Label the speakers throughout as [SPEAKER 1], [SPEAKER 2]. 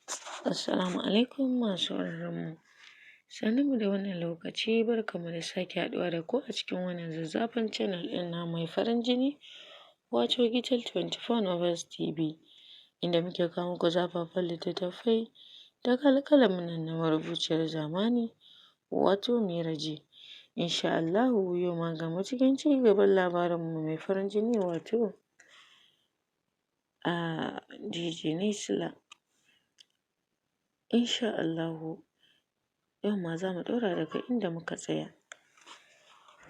[SPEAKER 1] Assalamu alaikum masu sauraronmu. Sannunmu da wannan lokaci, barkanmu da sake haɗuwa da ku a cikin wannan zazzafan channel ɗin namu mai farin jini, wato Gital 24 Novels TV, inda muke kawo muku zafafan littattafai daga alƙalamin nan na marubuciyar zamani, wato Miraji. Insha Allahu yau ma gamu cikin ci gaban labarinmu mai farin jini wato DJ Naisila. Insha Allahu yau ma za mu ɗora daga inda muka tsaya.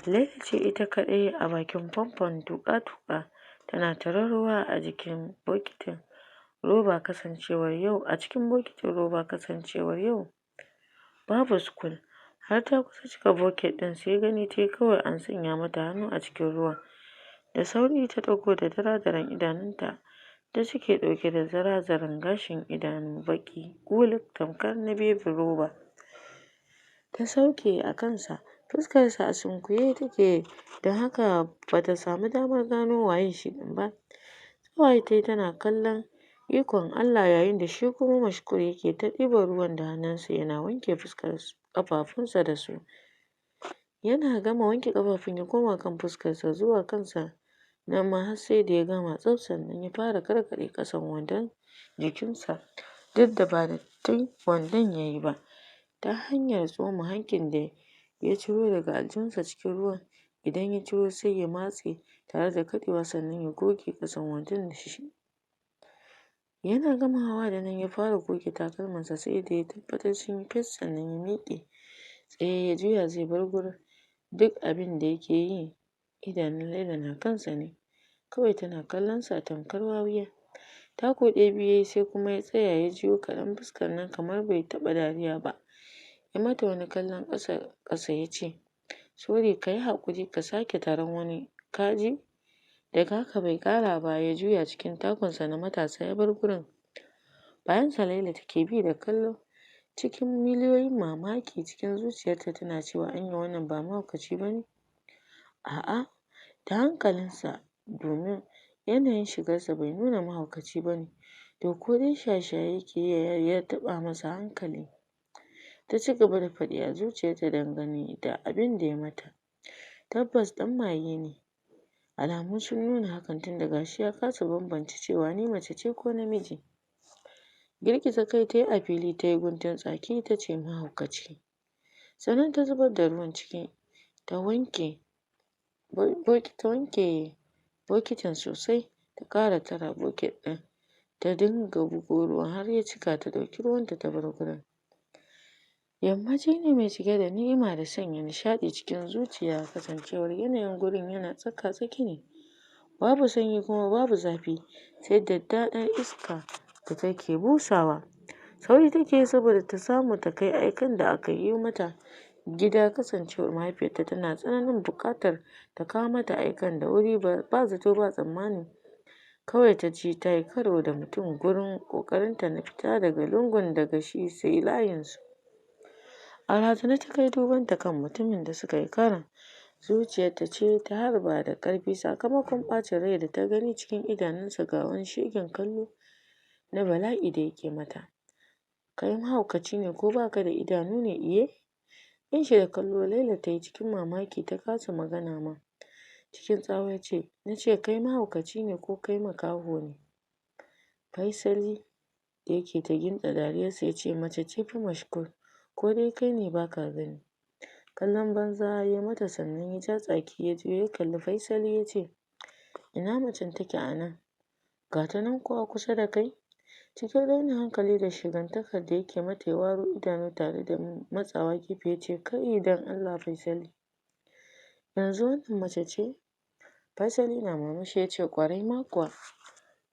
[SPEAKER 1] Laila ce ita kaɗai a bakin famfon tuƙa-tuƙa tana tarar ruwa a jikin bokitin roba kasancewar yau babu school. Har ta kusa cika bokit ɗin sai gani tayi kawai an sanya mata hannu a cikin ruwan. Da sauri ta ɗauko da dara-daran idanunta da suke ɗauke da zara-zaran gashin idanu baƙi wuluk tamkar na bebin roba. Ta sauke a kansa, fuskarsa a sunkuye take don haka bata samu damar gano waye shi ɗin ba. Tsawaye tayi tana kallon ikon Allah yayin da shi kuma Mashkur yake ta ɗiban ruwan da hannunsa yana wanke ƙafafunsa da su. Yana gama wanke ƙafafun ya koma kan fuskarsa zuwa kansa nan ma har sai da ya gama tsaf sannan ya fara karkaɗe ƙasan wandon jikinsa duk da ba dattin wandon yayi ba, ta hanyar tsoma hankin da ya ciro daga aljihunsa cikin ruwan. Idan ya ciro sai ya matse tare da kaɗewa sannan ya goge ƙasan wandon da shi. Yana gamawa da nan ya fara goge takalmansa sai da ya tabbatar sun yi fes sannan ya miƙe tsaye ya juya zai bar gurin. Duk abin da yake yi idanun Laila na kansa ne, kawai tana kallonsa tamkar wawiya. Taku ɗaya biyu yayi sai kuma ya tsaya ya jiyo kaɗan fuskar nan kamar bai taɓa dariya ba. Ya mata wani kallon ƙasa ya ce, sorry ka yi haƙuri ka sake taron wani ka ji? Daga haka bai ƙara ba ya juya cikin takunsa na matasa ya bar gurin. Bayansa Laila take bi da kallo cikin miliyoyin mamaki cikin zuciyarta tana cewa anya wannan ba mahaukaci ba ne? A'a, da hankalinsa domin yanayin shigarsa bai nuna mahaukaci ba ne. To ko dai shaye-shaye yake yi ya taɓa masa hankali. Ta ci gaba da faɗi a zuciyarta dangane da abin da ya mata. Tabbas ɗan maye ne. Alamu sun nuna hakan tun da gashi ya kasa bambance cewa ni mace ce ko namiji. Girgiza kai tayi a fili tayi guntun tsaki ta ce mahaukaci. Sannan ta zubar da ruwan ciki ta wanke bokitin sosai ta ƙara tara bokit ɗin ta dinga bugo ruwan har ya cika ta ɗauki ruwanta ta bar gurin. Yammaci ne mai cike da ni'ima da sanya nishaɗi cikin zuciya kasancewar yanayin gurin yana tsaka-tsaki ne. Babu sanyi kuma babu zafi sai daddaɗar iska da take busawa. Sauri take saboda ta samu ta kai aiken da aka yi mata gida kasancewar mahaifiyarta tana tsananin buƙatar ta kawo mata aiken da wuri ba zato ba tsammani. Kawai ta ji ta yi karo da mutum gurin ƙoƙarinta na fita daga lungun daga shi sai layinsu. A razane ta kai dubanta kan mutumin da suka yi karon. Zuciyarta ce ta harba da ƙarfi sakamakon ɓacin rai da ta gani cikin idanunsa ga wani shegen kallo na bala'i da yake mata. Kai mahaukaci ne ko baka da idanu ne iye? Bin shi da kallo Laila ta yi cikin mamaki ta kasa magana ma. Cikin tsawa ya ce, na ce kai mahaukaci ne ko kai makaho ne? Faisali da yake ta gintsa dariyarsa ya ce mace ce fa Mashkur ko dai kai ne baka gani. Kallon banza ya mata sannan ya ja tsaki ya juyo ya kalli Faisali ya ce, ina macen take a nan? Ga ta nan kuwa kusa da kai? Cikin rainin hankali da shigantakar da yake mata ya waro idanu tare da matsawa gefe ya ce kai don Allah Faisali. Yanzu wannan mace ce? Faisali na murmushi ya ce ƙwarai ma kuwa.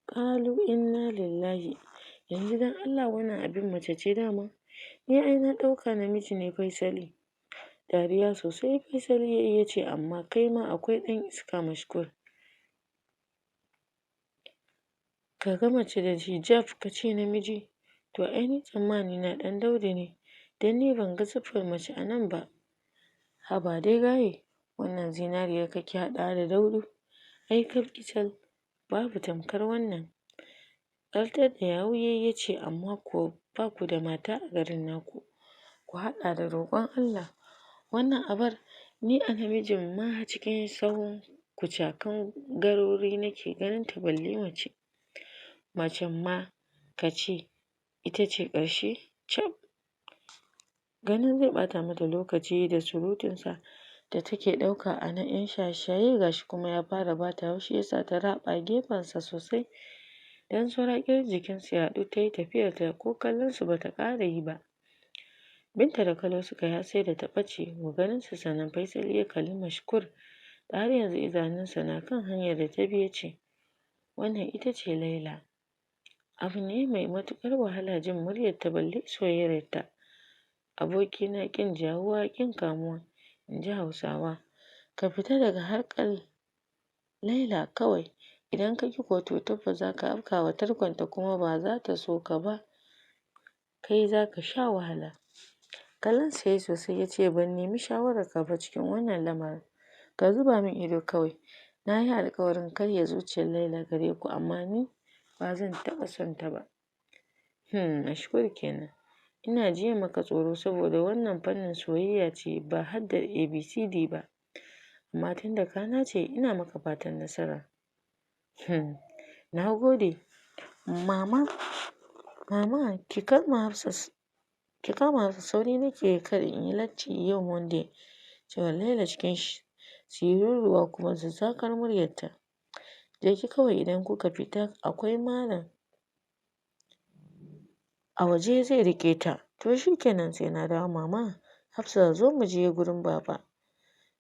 [SPEAKER 1] Ƙalu inna lillahi. Yanzu don Allah wannan abin mace ce dama? Ni ai na ɗauka namiji ne Faisali. Dariya sosai Faisali ya ce amma kai ma akwai ɗan iska Mashkur. Ka ga mace da hijab ka ce namiji? To ai ni tsammani na ɗan Daudu ne don ni ban ga siffar mace a nan ba. Haba dai gaye wannan zinariyar kake haɗawa da Daudu? Ai kaf Gital babu tamkar wannan. Tsartar da yawu ya ce, amma ko ba ku da mata a garin naku, ku haɗa da roƙon Allah. Wannan abar ni a namijin ma cikin sahun kucakan garori nake ganin ta balle mace. Macen ma ka ce ita ce ƙarshe? Cap! Ganin zai ɓata mata lokaci da surutunsa da take ɗauka a na 'yan shaye-shaye gashi kuma ya fara bata haushi yasa ta raɓa gefensa sosai. Dan saura ƙirar jikinsu ya haɗu ta yi tafiyarta ko kallonsu ba ta ƙara yi ba. Binta da kallo suka yi sai da ta ɓace wa ganinsu sannan Faisal ya kalli Mashkur da har yanzu idanunsa na kan hanyar da ta bi ya ce, wannan ita ce Laila. Abu ne mai matuƙar wahala jin muryarta balle soyayyarta. Abokina ƙin jawuwa ƙin kamuwa, in ji Hausawa. Ka fita daga harkar Laila kawai. Idan ka ƙi ko to tabbas za ka afka wa tarkonta kuma ba za ta so ka ba. Kai za ka sha wahala. Kallonsa ya yi sosai ya ce, ban nemi shawararka ba cikin wannan lamarin. Ka zuba min ido kawai. Na yi alƙawarin karya zuciyar Laila gare ku amma ni ba zan taɓa son ta ba. Mashkur kenan. Ina jiya maka tsoro saboda wannan fannin soyayya ce ba haddar ABCD ba. Amma tun da ka nace ina maka fatan nasara. Na gode. Mama, ki kama Hafsat. Ki kama Hafsat, sauri nake kar in yi latti yau Monday. Cewa Laila cikin siriruwa kuma zazzakar muryarta. Je ki kawai idan kuka fita akwai malam a waje zai riƙe ta. To shi kenan sai na dawo mama. Hafsa zo mu je gurin baba.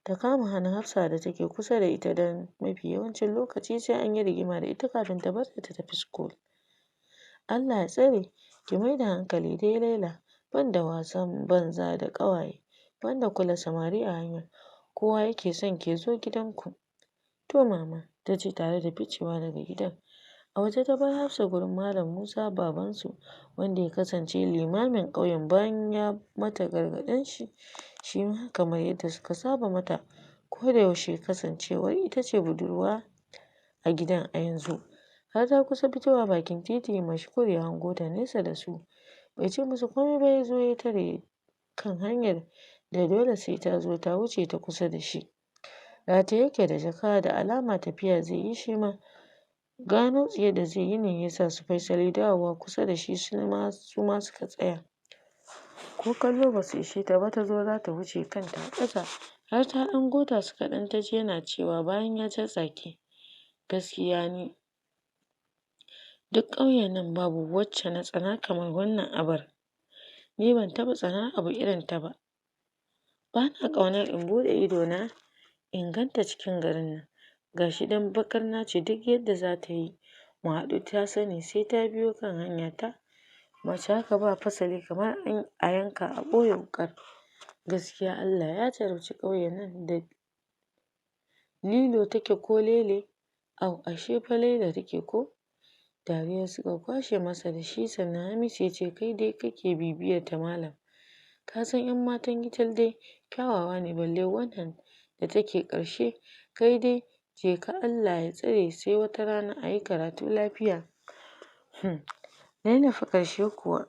[SPEAKER 1] Ta kama hannun Hafsa da take kusa da ita don mafi yawancin lokaci sai an yi rigima da ita kafin ta bar ta tafi school. Allah ya tsare, ki mai da hankali dai Laila, banda wasan banza da ƙawaye, banda kula samari a hanya. Kowa yake son ke zo gidanku. To mama, ta ce tare da ficewa daga gidan. A waje ta bar Hafsa gurin Malam Musa babansu wanda ya kasance limamin ƙauyen bayan ya mata gargaɗin shi ma kamar yadda suka saba mata ko da yaushe kasancewar ita ce budurwa a gidan a yanzu. Har ta kusa fitowa bakin titi Mashkur ya hango ta nesa da su. Bai ce musu komai ba ya zo ya tare kan hanyar da dole sai ta zo ta wuce ta kusa da shi. Rataye yake da jaka da alama tafiya zai yi shi ma. Gano tsiye da zai yi ne ya sa su Faisal dawowa kusa da shi su ma suka tsaya. Ko kallo ba su ishe ta ba ta zo za ta wuce kanta a ƙasa. Har ta ɗan gota su kaɗan ta ji yana cewa bayan ya ja tsaki. Gaskiya ni duk ƙauyen nan babu wacce na tsana kamar wannan abar. Ni ban taɓa tsanar abu irin ta ba. Ba na ƙaunar in buɗe idona in ganta cikin garin nan. Ga shi dan baƙar naci duk yadda za ta yi mu haɗu ta sani sai ta biyo kan hanyata. Mace haka ba fasali kamar a yanka a ɓoye wuƙar. Gaskiya Allah ya jarabci ƙauyen nan da lilo take ko lele. Au ashe fa Laila take ko? Dariya suka kwashe masa da shi sannan Hamisu ya ce kai dai kake bibiyar ta malam. Ka san 'yan matan gital dai kyawawa ne balle wannan da take ƙarshe. Kai dai je ka Allah ya tsare sai wata rana a yi karatu lafiya. Laila fa ƙarshe kuwa.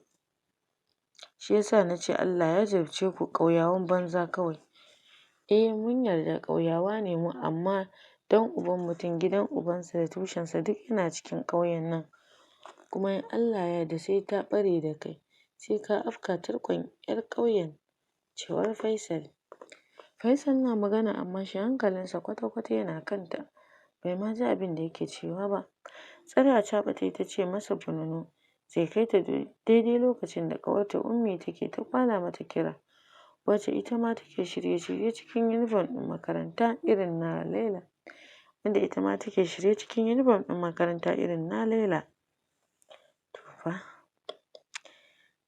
[SPEAKER 1] Shi yasa na ce Allah ya jarabce ku ƙauyawan banza kawai. Mun yarda ƙauyawa ne mu amma dan uban mutum gidan ubansa da tushensa duk yana cikin ƙauyen nan. Kuma in Allah ya yarda sai ta ɓare da kai. Sai ka afka tarkon 'yar ƙauyen. Cewar Faisal. Faisal na magana amma shi hankalinsa kwata-kwata yana kanta. Bai ma ji abin da yake cewa ba. Tsare acaɓa ta ce masa bununu. Sai kai ta daidai lokacin da ƙawarta Ummi take ta kwala mata kira. Wacce ita ma take shirye-shirye cikin yunifom ɗin makaranta irin na Laila. Wanda ita ma take shirye cikin yunifom ɗin makaranta irin na Laila. To fa.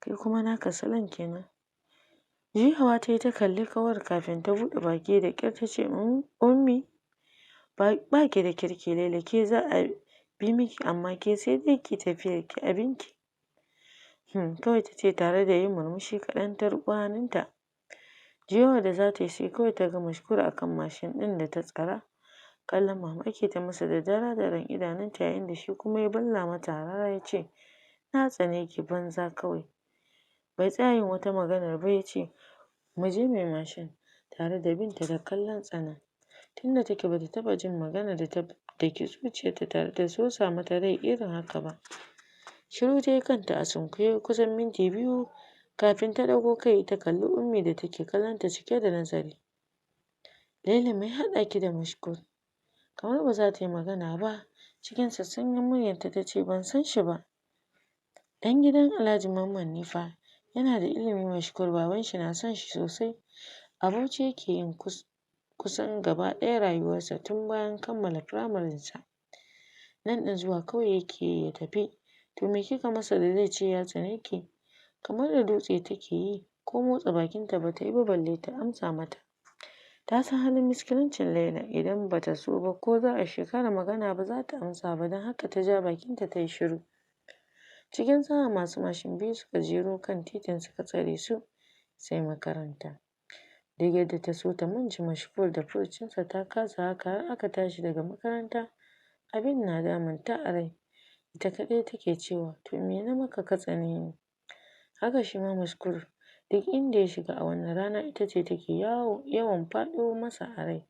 [SPEAKER 1] Kai kuma naka salon kenan. Juyawa ta yi ta kalli ƙawar kafin ta buɗe baki da ƙyar ta ce Ummi ba ki da kirki Laila ke za a bi miki amma ke sai dai ki tafiyar ki abinki. Kawai ta ce tare da yin murmushi kaɗan ta riƙo hannunta. Juyawar da za ta yi sai kawai ta ga Mashkur a kan mashin ɗin da ta tsara. kallon mamaki ta masa da dara-daran idanunta yayin da shi kuma ya balla mata harara ya ce, na tsane ki banza kawai. Bai tsaya yin wata maganar ba ya ce, mu je mai mashin, tare da binta da kallon tsana. Tunda take bata taɓa jin magana da ta daki zuciyarta tare da sosa mata rai irin haka ba. Shiru ta yi kanta a sunkuye kusan minti 2 kafin ta ɗago kai ta kalli Ummi da take kallonta cike da nazari. Laila mai haɗa ki da Mashkur? Kamar ba za ta yi magana ba, cikin sassanyen muryarta ta ce ban san shi ba. Ɗan gidan Alhaji Mamman ne fa, yana da ilimi Mashkur, baban shi na son shi sosai. A Bauchi yake yin kusan gaba ɗaya rayuwarsa tun bayan kammala firamarinsa. Nan ɗin zuwa kawai yake ya tafi. To me kika masa da zai ce ya tsane ki? Kamar da dutse take yi, ko motsa bakinta ba ta yi ba balle ta amsa mata. Ta san halin miskilancin Laila, idan ba ta so ba ko za a shekara magana ba za ta amsa ba, don haka ta ja bakinta ta yi shiru. Cikin sa'a masu mashin biyu suka jero kan titin suka tsare su, sai makaranta. Duk yadda ta so ta mance Mashkur da furucinsa ta kasa, haka har aka tashi daga makaranta. Abin na damunta a rai. Ita kaɗai take cewa, to me na maka ka tsane ni? Haka shi ma Mashkur, duk inda ya shiga a wannan rana ita ce take yawan faɗo masa a rai.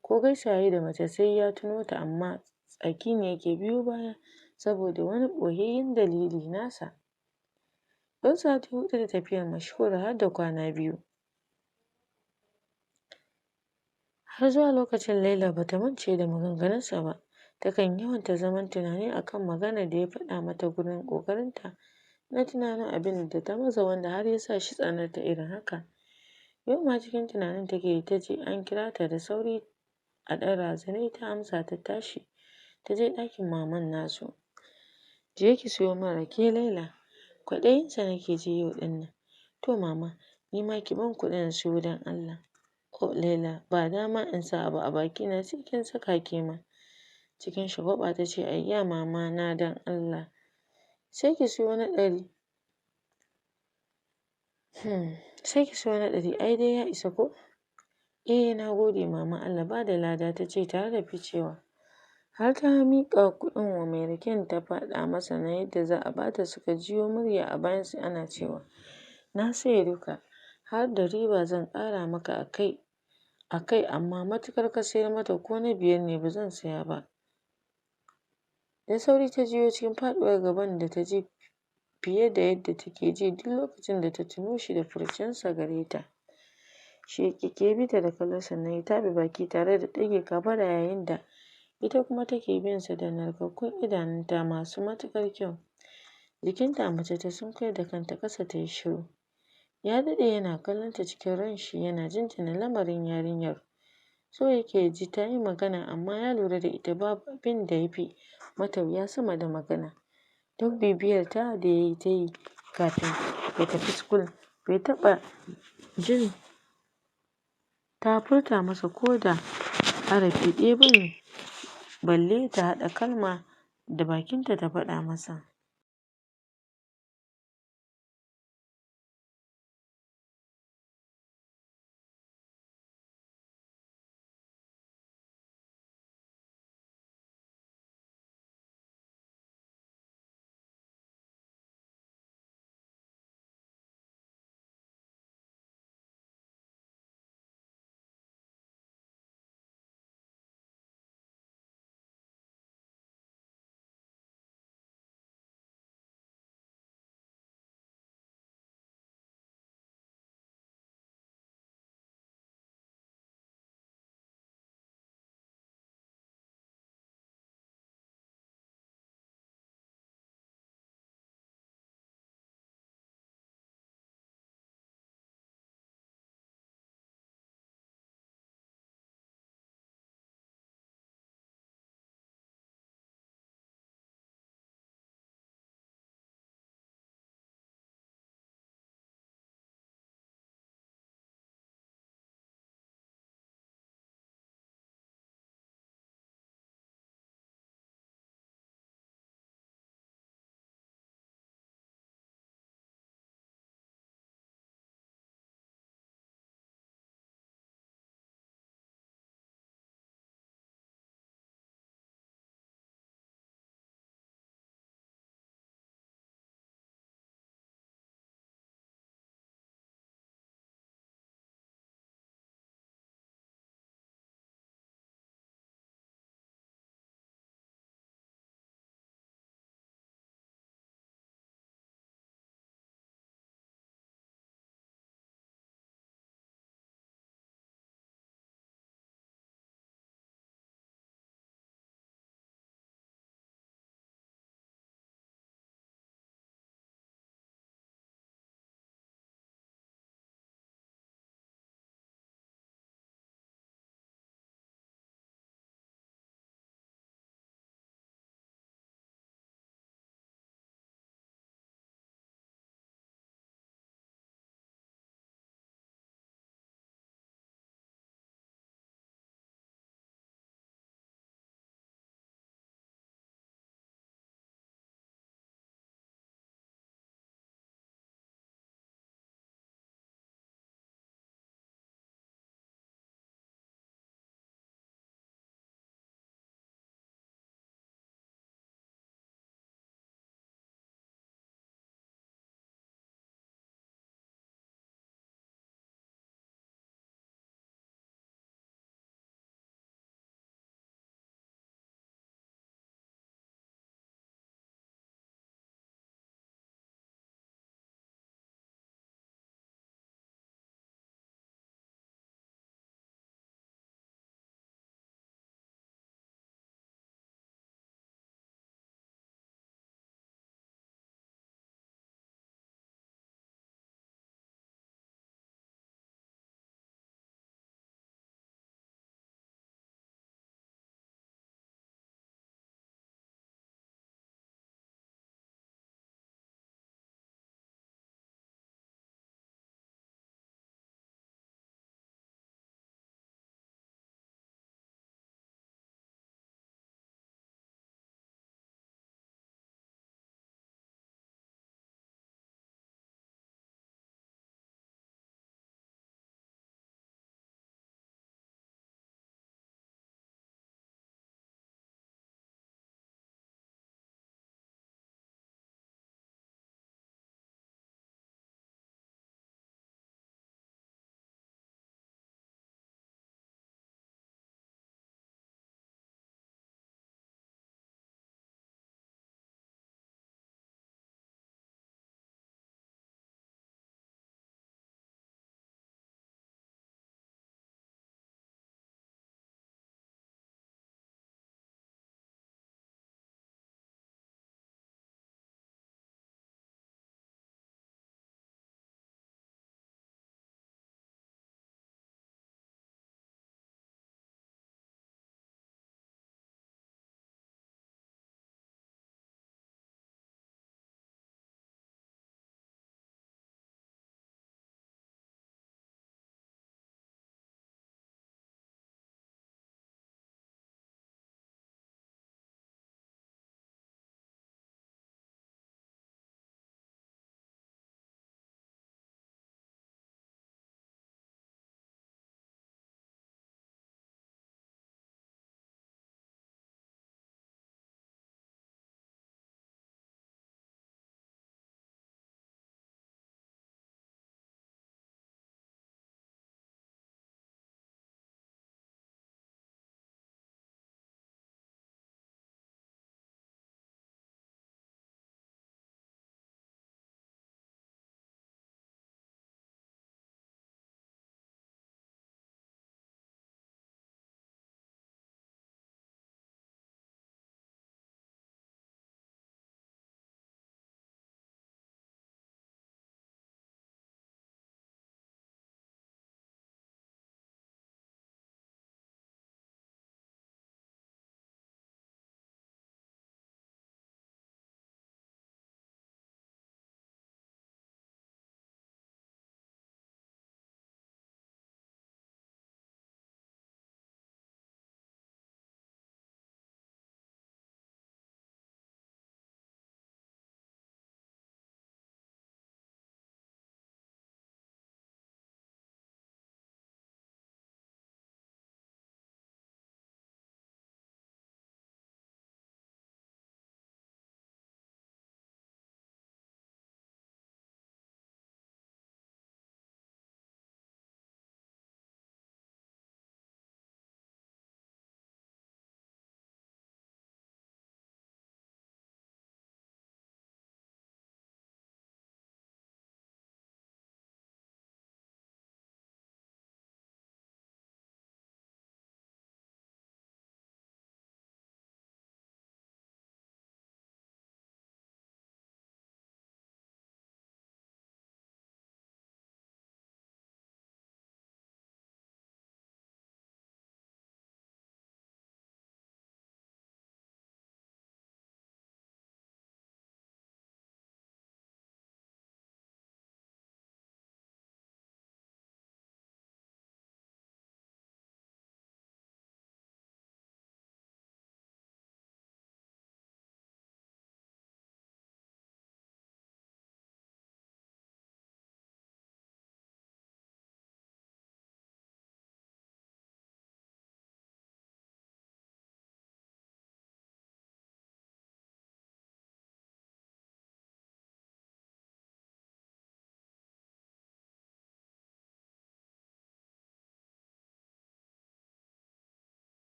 [SPEAKER 1] Ko gaisawa da mace sai ya tuno ta, amma tsaki ne yake biyo baya saboda wani ɓoyayyen dalili nasa. Yau sati 4 da tafiyar Mashkur har da kwana 2. Har zuwa lokacin Laila bata mance da maganganunsa ba. Takan yawanta zaman tunani akan maganar da ya faɗa mata gurin ƙoƙarinta na tunanin abin da ta masa wanda har ya sa shi tsanarta irin haka. Yau ma cikin tunanin take, ta ji an kira ta da sauri, a ɗan razane ta amsa ta tashi ta je ɗakin maman nasu. Je ki siyo min rake Laila, kwaɗayinsa nake ji yau ɗin nan. To mama, ni ma ki ban kuɗin in siyo don Allah. Oh Laila, ba dama in sa abu a bakina sai kin saka ke ma. Cikin shagwaɓa ta ce, ayya mama na don Allah. Sai ki siyo na 100. Sai ki siyo na 100, ai dai ya isa ko? Na gode mama, Allah ba da lada, ta ce tare da ficewa. Har ta miƙa kuɗin wa mai raken ta faɗa masa na yadda za a bata, suka jiyo murya a bayansu ana cewa, na saye duka, har da riba zan ƙara maka a kai amma matuƙar ka sayar mata ko na 5 ne ba zan saya ba. Da sauri ta jiyo cikin faɗuwar gaban da ta ji fiye da yadda take ji duk lokacin da ta tuno shi da furucinsa gare ta. Shi ke bi ta da kallo sannan ya taɓe baki tare da ɗage kafaɗa yayin da ita kuma take bin sa da narkakkun idanunta masu matuƙar kyau. Jikinta a mace ta sunkuyar da kanta ƙasa ta yi shiru. Ya daɗe yana kallonta cikin ranshi, yana jinjina lamarin yarinyar. So yake ji ta yi magana, amma ya lura da ita babu abin da ya fi mata wuya sama da magana. Duk bibiyar ta da ya yi ta yi kafin ya tafi school, bai taɓa jin ta furta masa ko da harafi ɗaya ba ne, balle ta haɗa kalma da bakinta ta faɗa masa.